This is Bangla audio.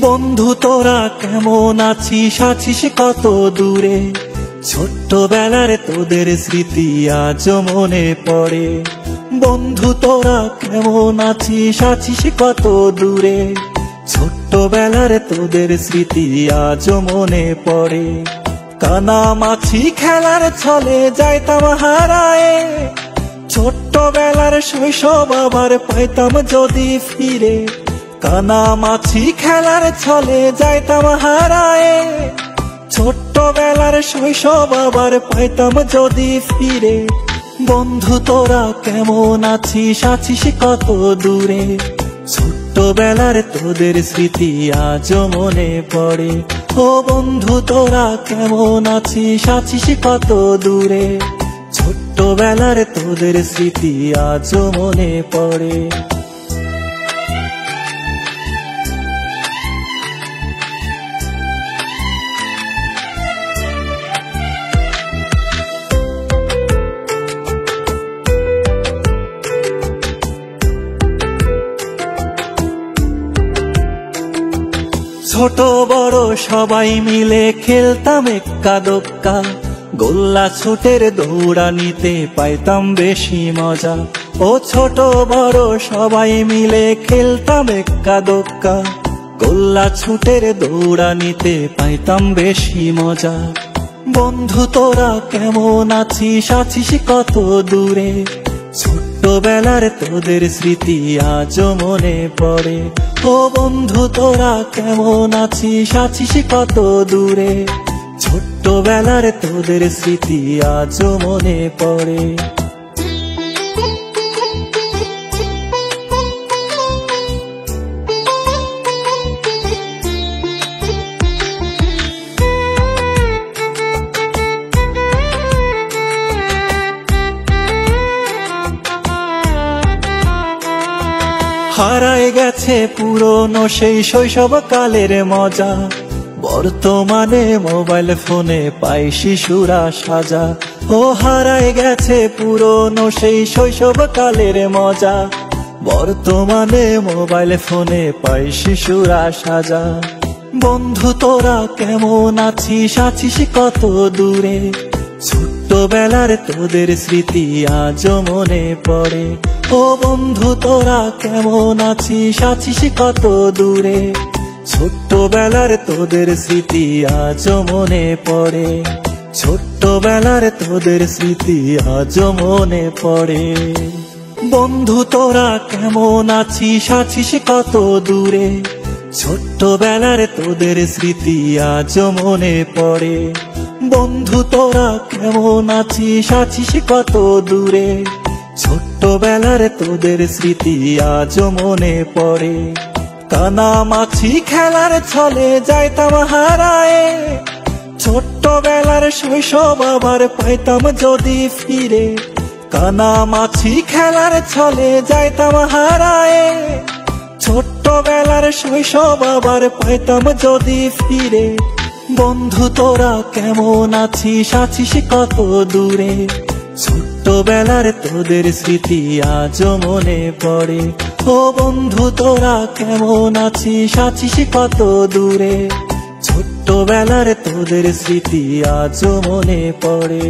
বন্ধু তোরা কেমন আছিস, আছিস কত দূরে? ছোট্টবেলার তোদের স্মৃতি আজ মনে পড়ে। বন্ধু তোরা কেমন আছিস, আছিস কত দূরে? ছোট্টবেলার তোদের স্মৃতি আজ মনে পড়ে। কানামাছি খেলার ছলে যাইতাম হারায়ে, ছোট্টবেলার শৈশব আবার পাইতাম যদি ফিরে। কানামাছি খেলার ছলে যাইতাম হারায়ে, ছোট্টবেলার শৈশব আবার পাইতাম যদি ফিরে। বন্ধু তোরা কেমন আছিস, আছিস কত দূরে? ছোট্টবেলার তোদের স্মৃতি আজ মনে পড়ে। ও বন্ধু তোরা কেমন আছিস, আছিস কত দূরে? ছোট্টবেলার তোদের স্মৃতি আজ মনে পড়ে। ছোট বড় সবাই মিলে খেলতাম এক্কা দোক্কা, গোল্লা ছুটের দৌড়ানিতে পাইতাম বেশি মজা। ও ছোট বড় সবাই মিলে খেলতাম এক্কা দোক্কা, গোল্লা ছুটের দৌড়ানিতে পাইতাম বেশি মজা। বন্ধু তোরা কেমন আছিস, আছিস কত দূরে? ছোট্টবেলার তোদের স্মৃতি আজ মনে পড়ে। ও বন্ধু তোরা কেমন আছিস, আছিস কত দূরে? ছোট্টবেলার তোদের স্মৃতি আজ মনে পড়ে। হারায় গেছে পুরনো সেই শৈশবকালের মজা, বর্তমানে মোবাইল ফোনে পাই শিশুরা সাজা। ও হারায় গেছে পুরনো সেই শৈশবকালের মজা, বর্তমানে মোবাইল ফোনে পাই শিশুরা সাজা। বন্ধু তোরা কেমন আছিস, আছিস কত দূরে? ছোট্টবেলার তোদের স্মৃতি আজ মনে পড়ে। ও বন্ধু তোরা কেমন আছিস, আছিস কত দূরে? ছোট্টবেলার তোদের স্মৃতি আজ মনে পড়ে। ছোট্টবেলার তোদের স্মৃতি আজ মনে পড়ে। বন্ধু তোরা কেমন আছিস, আছিস কত দূরে? ছোট্টবেলার তোদের স্মৃতি আজ মনে পড়ে। বন্ধু তোরা কেমন আছিস, আছিস কত দূরে? ছোট্টবেলার তোদের স্মৃতি আজ মনে পড়ে। কানামাছি খেলার ছলে যাইতাম হারায়ে, ছোট্টবেলার শৈশব আবার পাইতাম যদি ফিরে। কানামাছি খেলার ছলে যাইতাম হারায়ে, ছোট্টবেলার শৈশব আবার পাইতাম যদি ফিরে। বন্ধু তোরা কেমন আছিস, আছিস কত দূরে? ছোট্টবেলার তোদের স্মৃতি আজ মনে পড়ে। ও বন্ধু তোরা কেমন আছিস, আছিস কত দূরে? ছোট্টবেলার তোদের স্মৃতি আজ মনে পড়ে।